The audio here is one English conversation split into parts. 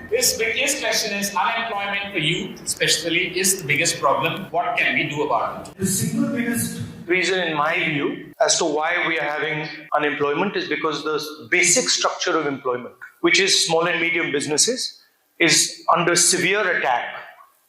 This biggest question is unemployment for youth, especially, is the biggest problem. What can we do about it? The single biggest reason, in my view, as to why we are having unemployment is because the basic structure of employment, which is small and medium businesses, is under severe attack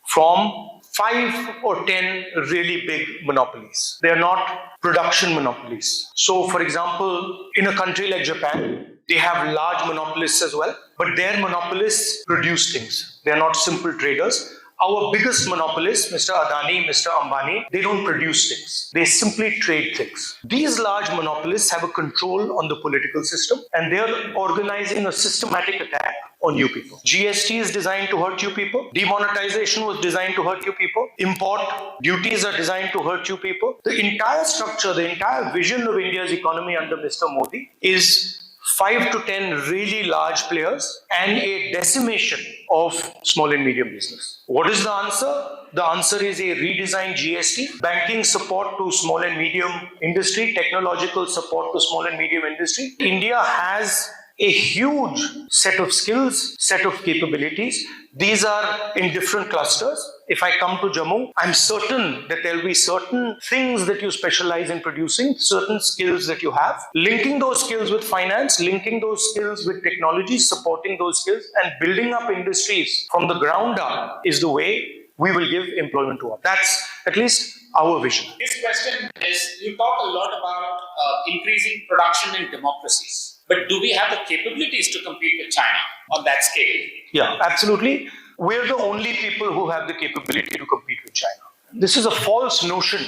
from 5 or 10 really big monopolies. They are not production monopolies. So, for example, in a country like Japan, they have large monopolists as well, but their monopolists produce things. They are not simple traders. Our biggest monopolists, Mr. Adani, Mr. Ambani, they don't produce things. They simply trade things. These large monopolists have a control on the political system, and they are organizing a systematic attack on you people. GST is designed to hurt you people. Demonetization was designed to hurt you people. Import duties are designed to hurt you people. The entire structure, the entire vision of India's economy under Mr. Modi is 5 to 10 really large players and a decimation of small and medium business. What is the answer? The answer is a redesigned GST, banking support to small and medium industry, technological support to small and medium industry. India has a huge set of skills, set of capabilities. These are in different clusters. If I come to Jammu, I'm certain that there will be certain things that you specialize in producing, certain skills that you have. Linking those skills with finance, linking those skills with technology, supporting those skills, and building up industries from the ground up is the way we will give employment to all. That's at least our vision. This question is, you talk a lot about increasing production in democracies. But do we have the capabilities to compete with China on that scale? Yeah, absolutely. We're the only people who have the capability to compete with China. This is a false notion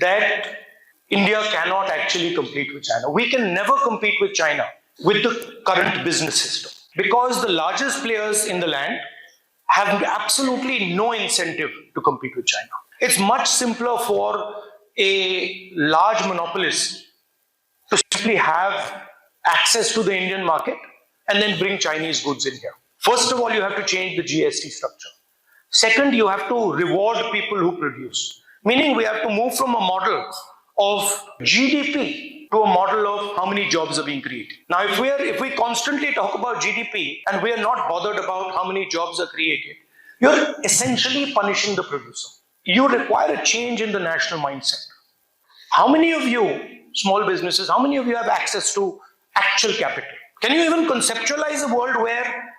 that India cannot actually compete with China. We can never compete with China with the current business system because the largest players in the land have absolutely no incentive to compete with China. It's much simpler for a large monopolist to simply have access to the Indian market and then bring Chinese goods in here. First of all, you have to change the GST structure. Second, you have to reward people who produce. Meaning we have to move from a model of GDP to a model of how many jobs are being created. Now, if we constantly talk about GDP and we are not bothered about how many jobs are created, you're essentially punishing the producer. You require a change in the national mindset. How many of you, small businesses, how many of you have access to actual capital? Can you even conceptualize a world where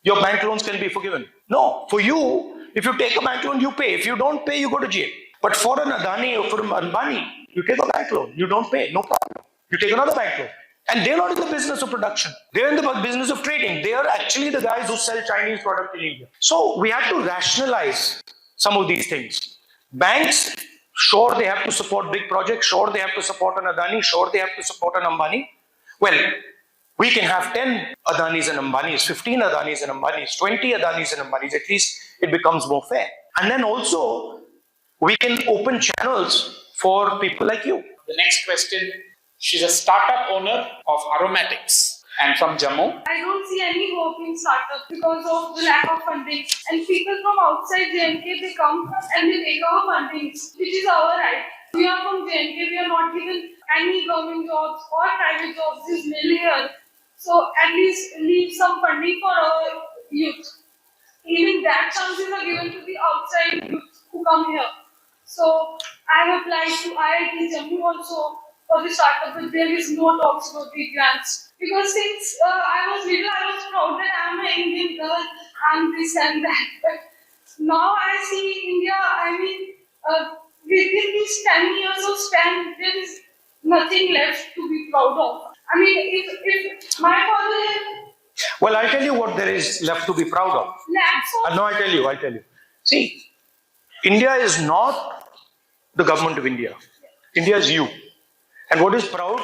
your bank loans can be forgiven? No. For you, if you take a bank loan, you pay. If you don't pay, you go to jail. But for an Adani or for an Ambani, you take a bank loan, you don't pay, no problem. You take another bank loan. And they're not in the business of production. They're in the business of trading. They are actually the guys who sell Chinese product in India. So we have to rationalize some of these things. Banks, sure, they have to support big projects. Sure, they have to support an Adani. Sure, they have to support an Ambani. Well, we can have 10 Adanis and Ambanis, 15 Adanis and Ambanis, 20 Adanis and Ambanis. At least it becomes more fair. And then also, we can open channels for people like you. The next question, she's a startup owner of aromatics and from Jammu. I don't see any hope in startup because of the lack of funding. And people from outside JNK, they come and they take our funding, which is our right. We are from JNK, we are not given any government jobs or private jobs is mainly here. So at least leave some funding for our youth. Even that chances are given to the outside youth who come here. So I have applied to IIT Jammu also for the startup, but there is no talks about the grants. Because since I was little, I was proud that I am an Indian girl and this and that. But now I see India, I mean, within these 10 years of span, there is nothing left to be proud of. I mean, if my father had... Well, I'll tell you what there is left to be proud of. No, I'll tell you. See, India is not the government of India. India is you. And what is proud,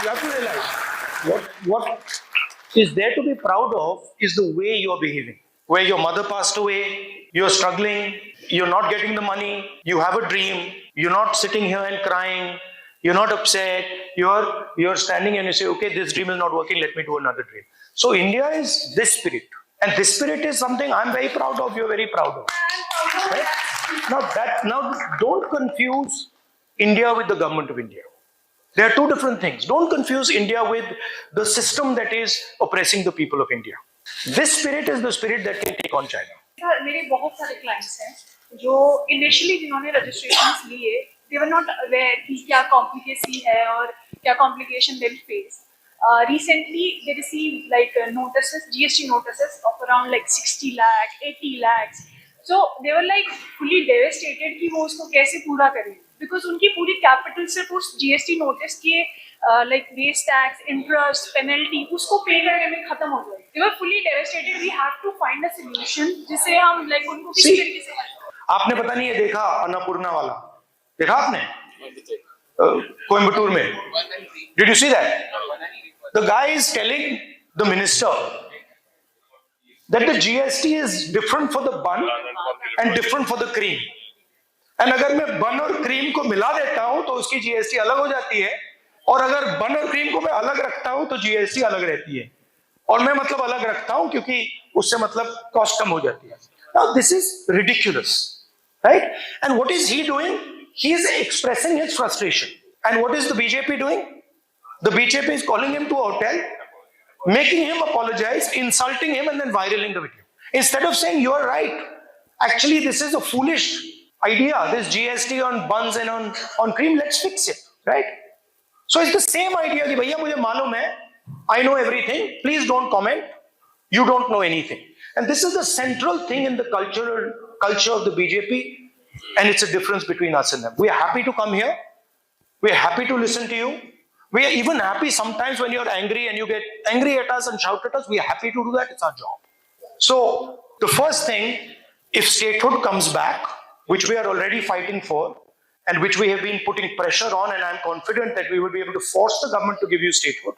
you have to realize, what is there to be proud of is the way you are behaving. Where your mother passed away, you're struggling, you're not getting the money, you have a dream, you're not sitting here and crying, you're not upset, you're standing and you say, okay, this dream is not working, let me do another dream. So India is this spirit. And this spirit is something I'm very proud of, you're very proud of. Right? Now don't confuse India with the government of India. There are two different things. Don't confuse India with the system that is oppressing the people of India. This spirit is the spirit that can take on China. मेरे बहुत सारे clients हैं जो initially जिन्होंने registrations लिए, they were not aware कि क्या complicacy है और क्या complication they'll face. Recently they received like notices, GST notices of around like 60 lakh, 80 lakhs. So they were like fully devastated कि वो उसको कैसे पूरा करें, because उनकी पूरी capital सिर्फ उस GST notice के like base tax, interest, penalty उसको pay करने में खत्म हो जाए. They were fully devastated. We have to find a solution जिससे हम like उनको किसी तरीके से help करें. आपने पता नहीं ये देखा अन्नपूर्णा वाला, देखा आपने कोयम्बटूर में? Did you see that? The guy is telling the minister that the GST is different for the bun and different for the cream. And अगर मैं बन और क्रीम को मिला देता हूं तो उसकी GST अलग हो जाती है, और अगर बन और क्रीम को मैं अलग रखता हूं तो GST अलग रहती है. और मैं मतलब अलग रखता हूं क्योंकि उससे मतलब कॉस्ट कम हो जाती है. Now this is ridiculous, right? And what is he doing? He is expressing his frustration. And what is the BJP doing? The BJP is calling him to a hotel, making him apologize, insulting him, and then viraling the video. Instead of saying you are right, actually this is a foolish idea. This GST on buns and on cream, let's fix it, right? So it's the same idea. कि भैया मुझे मालूम है, I know everything. Please don't comment. You don't know anything. And this is the central thing in the culture of the BJP, and it's a difference between us and them. We are happy to come here. We are happy to listen to you. We are even happy sometimes when you're angry and you get angry at us and shout at us. We are happy to do that. It's our job. So the first thing, if statehood comes back, which we are already fighting for, and which we have been putting pressure on, and I'm confident that we will be able to force the government to give you statehood.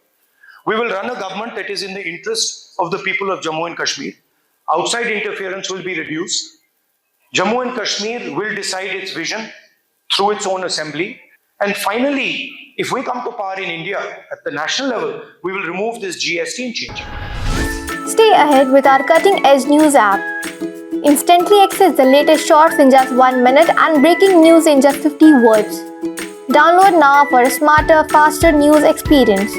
We will run a government that is in the interest of the people of Jammu and Kashmir. Outside interference will be reduced. Jammu and Kashmir will decide its vision through its own assembly. And finally, if we come to power in India at the national level, we will remove this GST and change it. Stay ahead with our cutting-edge news app. Instantly access the latest shorts in just 1 minute and breaking news in just 50 words. Download now for a smarter, faster news experience.